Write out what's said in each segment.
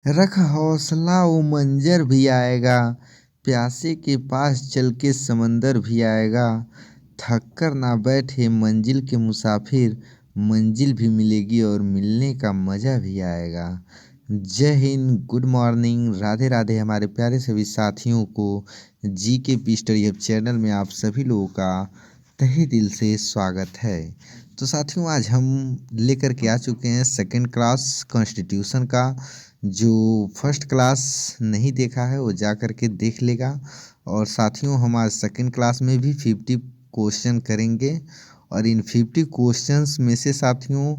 रख हौसला वो मंजर भी आएगा, प्यासे के पास चल के समंदर भी आएगा। थक कर ना बैठे मंजिल के मुसाफिर, मंजिल भी मिलेगी और मिलने का मज़ा भी आएगा। जय हिंद, गुड मॉर्निंग, राधे राधे हमारे प्यारे सभी साथियों को। जी के पी स्टडी हब चैनल में आप सभी लोगों का तहे दिल से स्वागत है। तो साथियों, आज हम लेकर के आ चुके हैं सेकंड क्लास कॉन्स्टिट्यूशन का। जो फर्स्ट क्लास नहीं देखा है वो जा कर के देख लेगा। और साथियों, हम आज सेकंड क्लास में भी 50 क्वेश्चन करेंगे। और इन 50 क्वेश्चंस में से साथियों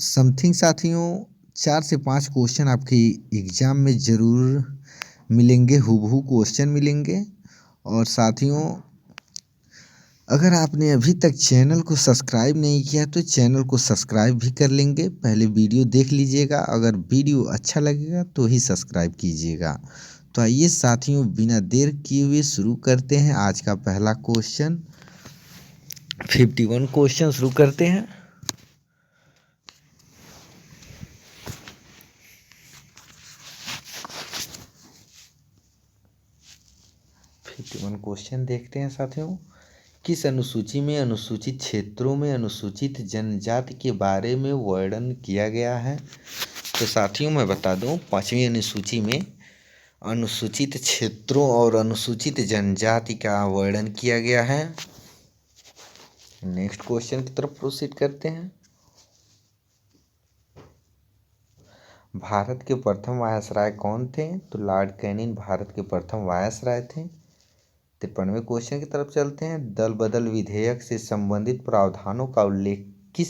समथिंग साथियों 4 से 5 क्वेश्चन आपके एग्ज़ाम में ज़रूर मिलेंगे, हूबहू क्वेश्चन मिलेंगे। और साथियों, अगर आपने अभी तक चैनल को सब्सक्राइब नहीं किया तो चैनल को सब्सक्राइब भी कर लेंगे। पहले वीडियो देख लीजिएगा, अगर वीडियो अच्छा लगेगा तो ही सब्सक्राइब कीजिएगा। तो आइए साथियों, बिना देर किए हुए शुरू करते हैं आज का पहला क्वेश्चन। 51 क्वेश्चन शुरू करते हैं। क्वेश्चन देखते हैं साथियों। किस अनुसूची में अनुसूचित क्षेत्रों में अनुसूचित जनजाति के बारे में वर्णन किया गया है? तो साथियों, मैं बता दूं, 5वीं अनुसूची में अनुसूचित क्षेत्रों और अनुसूचित जनजाति का वर्णन किया गया है। नेक्स्ट क्वेश्चन की तरफ प्रोसीड करते हैं। भारत के प्रथम वायसराय कौन थे? तो लॉर्ड कैनिंग भारत के प्रथम वायसराय थे। 53वें क्वेश्चन की तरफ चलते हैं। दल बदल विधेयक से संबंधित प्रावधानों का उल्लेख किस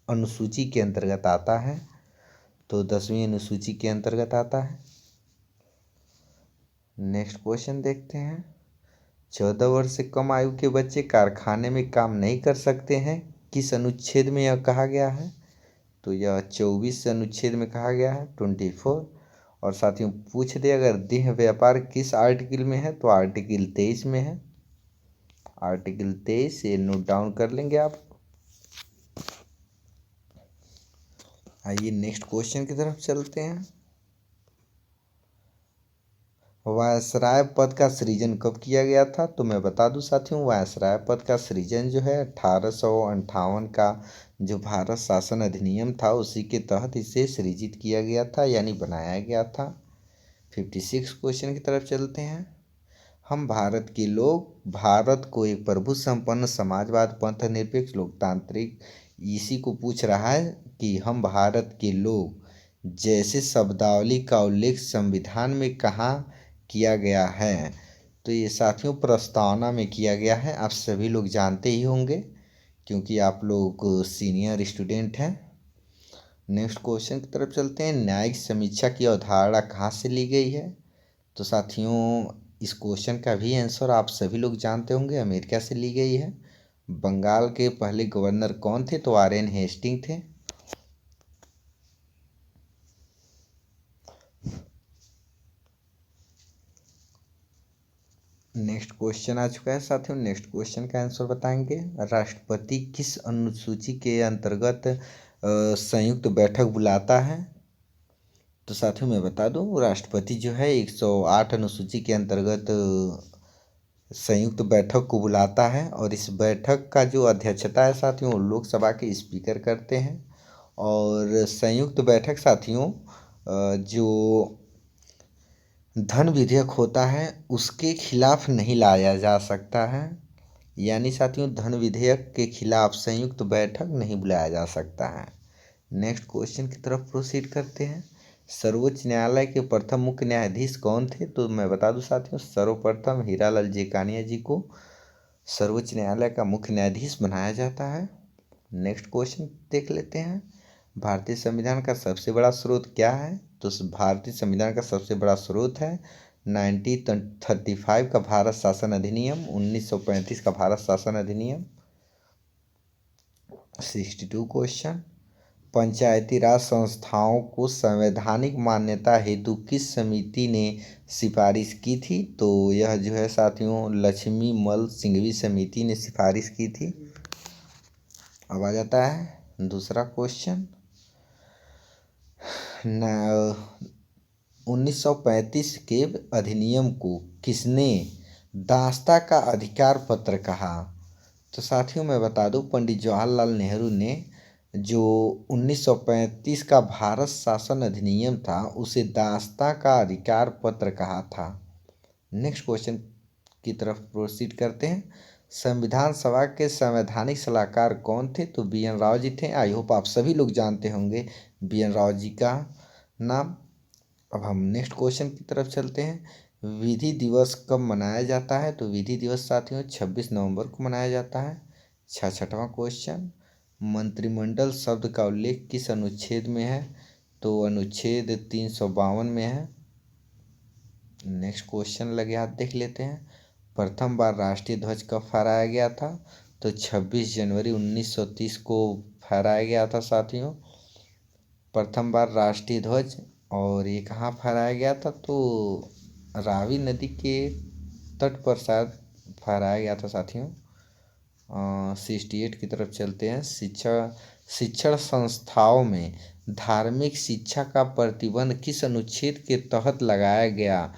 अनुसूची के अंतर्गत आता है? तो 10वीं अनुसूची के अंतर्गत आता है। नेक्स्ट क्वेश्चन देखते हैं। 14 वर्ष से कम आयु के बच्चे कारखाने में काम नहीं कर सकते हैं, किस अनुच्छेद में यह कहा गया है? तो यह 24 अनुच्छेद में कहा गया है, 24। और साथियों, पूछ दे अगर देह व्यापार किस आर्टिकल में है? तो आर्टिकल 23 में है। आर्टिकल 23 ये नोट डाउन कर लेंगे आप। आइए नेक्स्ट क्वेश्चन की तरफ चलते हैं। वायसराय पद का सृजन कब किया गया था? तो मैं बता दूं साथियों, वायसराय पद का सृजन जो है 1858 का जो भारत शासन अधिनियम था उसी के तहत इसे सृजित किया गया था, यानी बनाया गया था। 56 क्वेश्चन की तरफ चलते हैं। हम भारत के लोग भारत को एक प्रभु संपन्न समाजवाद पंथ निरपेक्ष लोकतांत्रिक, इसी को पूछ रहा है कि हम भारत के लोग जैसे शब्दावली का उल्लेख संविधान में कहाँ किया गया है? तो ये साथियों प्रस्तावना में किया गया है। आप सभी लोग जानते ही होंगे क्योंकि आप लोग सीनियर स्टूडेंट हैं। नेक्स्ट क्वेश्चन की तरफ चलते हैं। न्यायिक समीक्षा की अवधारणा कहाँ से ली गई है? तो साथियों, इस क्वेश्चन का भी आंसर आप सभी लोग जानते होंगे, अमेरिका से ली गई है। बंगाल के पहले गवर्नर कौन थे? तो आर.एन. हेस्टिंग थे। नेक्स्ट क्वेश्चन आ चुका है साथियों। नेक्स्ट क्वेश्चन का आंसर बताएंगे। राष्ट्रपति किस अनुसूची के अंतर्गत संयुक्त बैठक बुलाता है? तो साथियों, मैं बता दूं, राष्ट्रपति जो है 108 अनुसूची के अंतर्गत संयुक्त बैठक को बुलाता है। और इस बैठक का जो अध्यक्षता है साथियों लोकसभा के स्पीकर करते हैं। और संयुक्त बैठक साथियों जो धन विधेयक होता है उसके खिलाफ नहीं लाया जा सकता है, यानी साथियों धन विधेयक के खिलाफ संयुक्त बैठक नहीं बुलाया जा सकता है। नेक्स्ट क्वेश्चन की तरफ प्रोसीड करते हैं। सर्वोच्च न्यायालय के प्रथम मुख्य न्यायाधीश कौन थे? तो मैं बता दूं साथियों, सर्वप्रथम हीरालाल जेकानिया जी को सर्वोच्च न्यायालय का मुख्य न्यायाधीश बनाया जाता है। नेक्स्ट क्वेश्चन देख लेते हैं। भारतीय संविधान का सबसे बड़ा स्रोत क्या है? तो भारतीय संविधान का सबसे बड़ा स्रोत है 1935 का भारत शासन अधिनियम, 1935 का भारत शासन अधिनियम। 62 क्वेश्चन। पंचायती राज संस्थाओं को संवैधानिक मान्यता हेतु किस समिति ने सिफारिश की थी? तो यह जो है साथियों लक्ष्मी मल सिंघवी समिति ने सिफारिश की थी। अब आ जाता है दूसरा क्वेश्चन। न 1935 के अधिनियम को किसने दासता का अधिकार पत्र कहा? तो साथियों मैं बता दूं, पंडित जवाहरलाल नेहरू ने जो 1935 का भारत शासन अधिनियम था उसे दासता का अधिकार पत्र कहा था। नेक्स्ट क्वेश्चन की तरफ प्रोसीड करते हैं। संविधान सभा के संवैधानिक सलाहकार कौन थे? तो बी एन राव जी थे। आई होप आप सभी लोग जानते होंगे बी एन राव जी का नाम। अब हम नेक्स्ट क्वेश्चन की तरफ चलते हैं। विधि दिवस कब मनाया जाता है? तो विधि दिवस साथियों 26 नवंबर को मनाया जाता है। 66वां क्वेश्चन, मंत्रिमंडल शब्द का उल्लेख किस अनुच्छेद में है? तो अनुच्छेद 352 में है। नेक्स्ट क्वेश्चन लगे हाथ देख लेते हैं। प्रथम बार राष्ट्रीय ध्वज कब फहराया गया था? तो 26 जनवरी 1930 को फहराया गया था साथियों प्रथम बार राष्ट्रीय ध्वज। और ये कहाँ फहराया गया था? तो रावी नदी के तट पर शायद फहराया गया था साथियों। 68 की तरफ चलते हैं। शिक्षण संस्थाओं में धार्मिक शिक्षा का प्रतिबंध किस अनुच्छेद के तहत लगाया गया?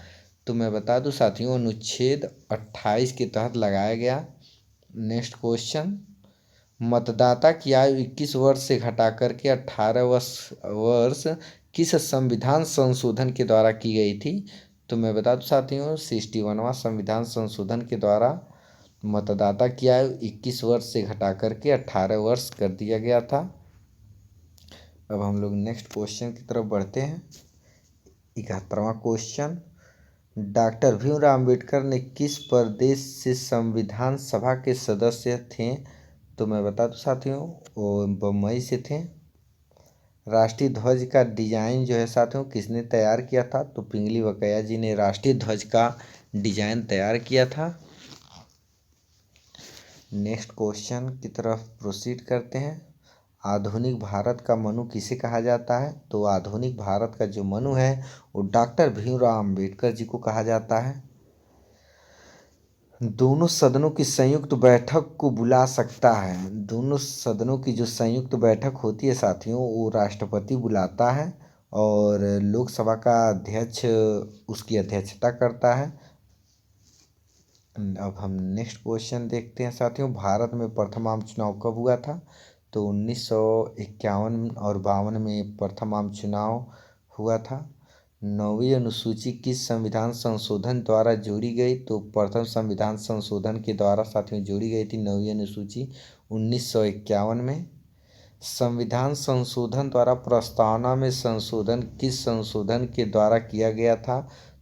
तो मैं बता दूं साथियों, अनुच्छेद 28 के तहत लगाया गया। नेक्स्ट क्वेश्चन, मतदाता की आयु 21 वर्ष से घटाकर के 18 वर्ष किस संविधान संशोधन के द्वारा की गई थी? तो मैं बता दूं साथियों, 61वां संविधान संशोधन के द्वारा मतदाता की आयु 21 वर्ष से घटाकर के 18 वर्ष कर दिया गया था। अब हम लोग नेक्स्ट क्वेश्चन की तरफ बढ़ते हैं। 71वां क्वेश्चन, डॉक्टर भीमराव अम्बेडकर ने किस प्रदेश से संविधान सभा के सदस्य थे? तो मैं बता दूं साथियों, वो बम्बई से थे। राष्ट्रीय ध्वज का डिजाइन जो है साथियों किसने तैयार किया था? तो पिंगली वकैया जी ने राष्ट्रीय ध्वज का डिजाइन तैयार किया था। नेक्स्ट क्वेश्चन की तरफ प्रोसीड करते हैं। आधुनिक भारत का मनु किसे कहा जाता है? तो आधुनिक भारत का जो मनु है वो डॉक्टर भीमराव अम्बेडकर जी को कहा जाता है। दोनों सदनों की संयुक्त बैठक को बुला सकता है। दोनों सदनों की जो संयुक्त बैठक होती है साथियों वो राष्ट्रपति बुलाता है और लोकसभा का अध्यक्ष उसकी अध्यक्षता करता है। अब हम नेक्स्ट क्वेश्चन देखते हैं साथियों। भारत में प्रथम आम चुनाव कब हुआ था? तो 1951 और 52 में प्रथम आम चुनाव हुआ था। 9वीं अनुसूची किस संविधान संशोधन द्वारा जोड़ी गई? तो प्रथम संविधान संशोधन के द्वारा साथियों जोड़ी गई थी 9वीं अनुसूची 1951 में। संविधान संशोधन द्वारा प्रस्तावना में संशोधन किस संशोधन के द्वारा किया गया था?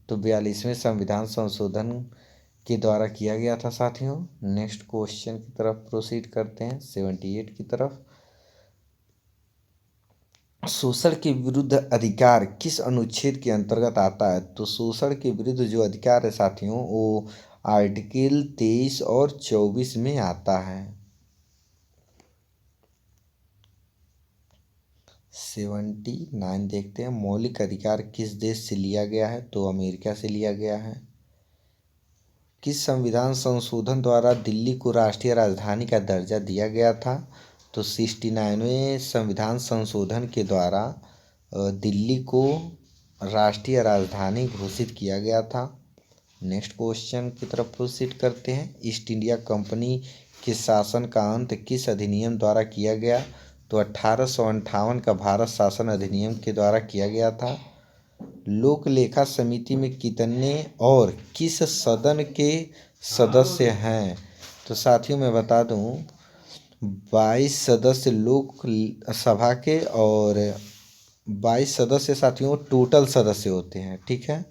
तो 42वें संविधान संशोधन के द्वारा किया गया था साथियों। नेक्स्ट क्वेश्चन की तरफ प्रोसीड करते हैं 78 की तरफ। शोषण के विरुद्ध अधिकार किस अनुच्छेद के अंतर्गत आता है? तो शोषण के विरुद्ध जो अधिकार है साथियों वो आर्टिकल 23 और 24 में आता है। 79 देखते हैं। मौलिक अधिकार किस देश से लिया गया है? तो अमेरिका से लिया गया है। किस संविधान संशोधन द्वारा दिल्ली को राष्ट्रीय राजधानी का दर्जा दिया गया था? तो 69वें संविधान संशोधन के द्वारा दिल्ली को राष्ट्रीय राजधानी घोषित किया गया था। नेक्स्ट क्वेश्चन की तरफ प्रोसीड करते हैं। ईस्ट इंडिया कंपनी के शासन का अंत किस अधिनियम द्वारा किया गया? तो 1858 का भारत शासन अधिनियम के द्वारा किया गया था। लोक लेखा समिति में कितने और किस सदन के सदस्य हैं? तो साथियों मैं बता दूं 22 सदस्य लोक सभा के और 22 सदस्य साथियों टोटल सदस्य होते हैं। ठीक है,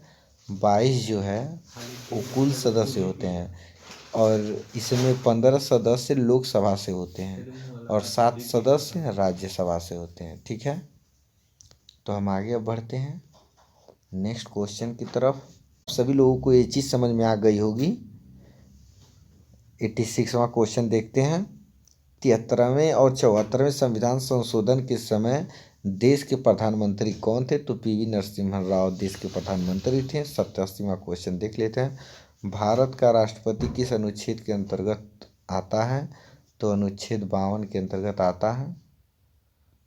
22 जो है वो कुल सदस्य होते हैं और इसमें 15 सदस्य लोकसभा से होते हैं और 7 सदस्य राज्यसभा से होते हैं। ठीक है, तो हम आगे बढ़ते हैं नेक्स्ट क्वेश्चन की तरफ। सभी लोगों को ये चीज़ समझ में आ गई होगी। 86वां क्वेश्चन देखते हैं। 73वें और 74वें संविधान संशोधन के समय देश के प्रधानमंत्री कौन थे? तो पीवी नरसिम्हा राव देश के प्रधानमंत्री थे। 87वां क्वेश्चन देख लेते हैं। भारत का राष्ट्रपति किस अनुच्छेद के अंतर्गत आता है? तो अनुच्छेद 52 के अंतर्गत आता है।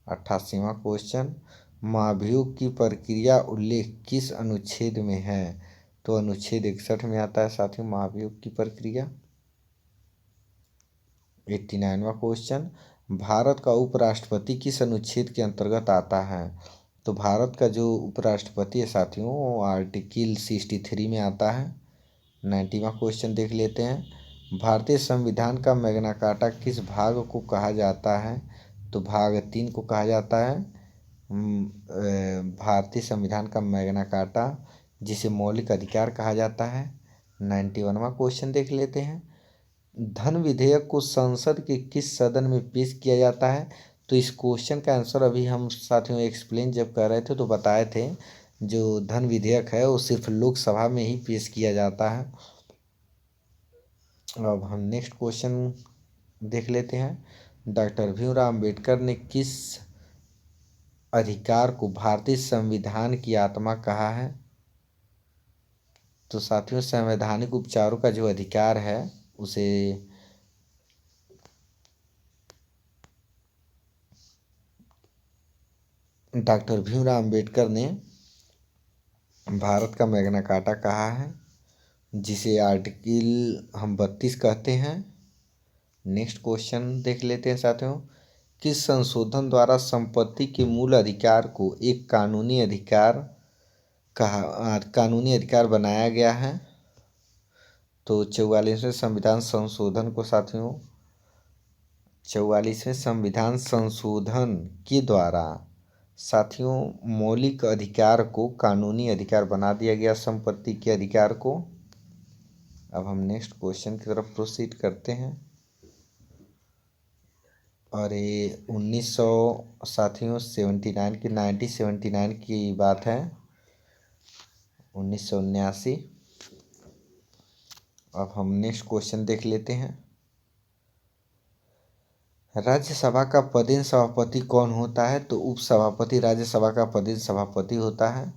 88वां क्वेश्चन, महाभियोग की प्रक्रिया उल्लेख किस अनुच्छेद में है? तो अनुच्छेद 61 में आता है साथियों महाभियोग की प्रक्रिया। 89वां क्वेश्चन, भारत का उपराष्ट्रपति किस अनुच्छेद के अंतर्गत आता है? तो भारत का जो उपराष्ट्रपति है साथियों वो आर्टिकल 63 में आता है। 90वां क्वेश्चन देख लेते हैं, भारतीय संविधान का मैग्ना कार्टा किस भाग को कहा जाता है? तो भाग 3 को कहा जाता है भारतीय संविधान का मैग्ना कार्टा, जिसे मौलिक अधिकार कहा जाता है। 91वां क्वेश्चन देख लेते हैं, धन विधेयक को संसद के किस सदन में पेश किया जाता है? तो इस क्वेश्चन का आंसर अभी हम साथियों एक्सप्लेन जब कर रहे थे तो बताए थे, जो धन विधेयक है वो सिर्फ लोकसभा में ही पेश किया जाता है। अब हम नेक्स्ट क्वेश्चन देख लेते हैं, डॉक्टर भीमराव अम्बेडकर ने किस अधिकार को भारतीय संविधान की आत्मा कहा है? तो साथियों संवैधानिक उपचारों का जो अधिकार है उसे डॉक्टर भीमराव अम्बेडकर ने भारत का मैग्ना कार्टा कहा है, जिसे आर्टिकल हम 32 कहते हैं। नेक्स्ट क्वेश्चन देख लेते हैं साथियों, किस संशोधन द्वारा संपत्ति के मूल अधिकार को एक कानूनी अधिकार बनाया गया है? तो 44वें संविधान संशोधन को साथियों 44वें संविधान संशोधन के द्वारा साथियों मौलिक अधिकार को कानूनी अधिकार बना दिया गया, संपत्ति के अधिकार को। अब हम नेक्स्ट क्वेश्चन की तरफ प्रोसीड करते हैं, और ये 1900 साथियों 1979 की बात है, 1979। अब हम नेक्स्ट क्वेश्चन देख लेते हैं, राज्यसभा का पदेन सभापति कौन होता है? तो उपसभापति राज्यसभा का पदेन सभापति होता है।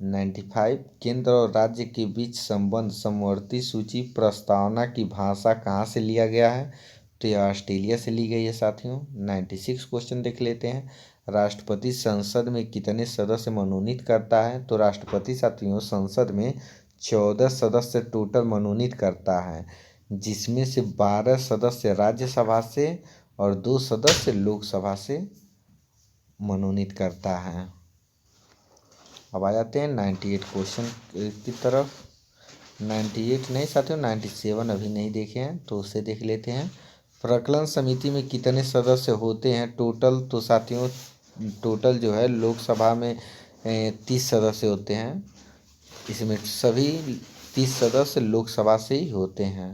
95, केंद्र और राज्य के बीच संबंध समवर्ती सूची प्रस्तावना की भाषा कहाँ से लिया गया है? तो यह ऑस्ट्रेलिया से ली गई है साथियों। 96 क्वेश्चन देख लेते हैं, राष्ट्रपति संसद में कितने सदस्य मनोनीत करता है? तो राष्ट्रपति साथियों संसद में 14 सदस्य टोटल मनोनीत करता है, जिसमें से 12 सदस्य राज्यसभा से और 2 सदस्य लोकसभा से मनोनीत करता है। अब आ जाते हैं 98 क्वेश्चन की तरफ। 98 नहीं साथियों 97 अभी नहीं देखे हैं तो उसे देख लेते हैं, प्रकलन समिति में कितने सदस्य होते हैं टोटल? तो साथियों टोटल जो है लोकसभा में 30 सदस्य होते हैं, इसमें सभी 30 सदस्य लोकसभा से ही होते हैं।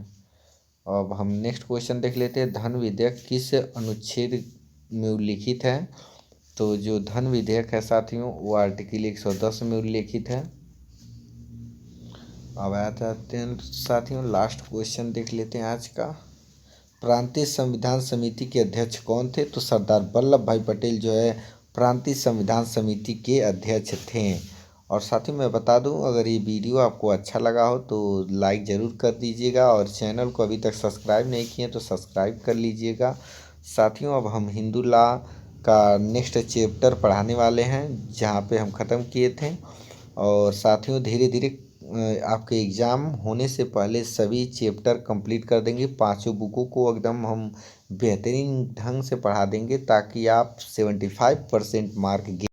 अब हम नेक्स्ट क्वेश्चन देख लेते हैं, धन विधेयक किस अनुच्छेद में उल्लिखित है? तो जो धन विधेयक है साथियों वो आर्टिकल 110 में उल्लिखित है। अब आते हैं साथियों लास्ट क्वेश्चन देख लेते हैं आज का, प्रांतीय संविधान समिति के अध्यक्ष कौन थे? तो सरदार वल्लभ भाई पटेल जो है प्रांतीय संविधान समिति के अध्यक्ष थे। और साथियों मैं बता दूं, अगर ये वीडियो आपको अच्छा लगा हो तो लाइक ज़रूर कर दीजिएगा, और चैनल को अभी तक सब्सक्राइब नहीं किए तो सब्सक्राइब कर लीजिएगा। साथियों अब हम हिंदू लॉ का नेक्स्ट चैप्टर पढ़ाने वाले हैं, जहाँ पे हम ख़त्म किए थे। और साथियों धीरे धीरे आपके एग्ज़ाम होने से पहले सभी चैप्टर कंप्लीट कर देंगे, 5 बुकों को एकदम हम बेहतरीन ढंग से पढ़ा देंगे, ताकि आप 75% मार्क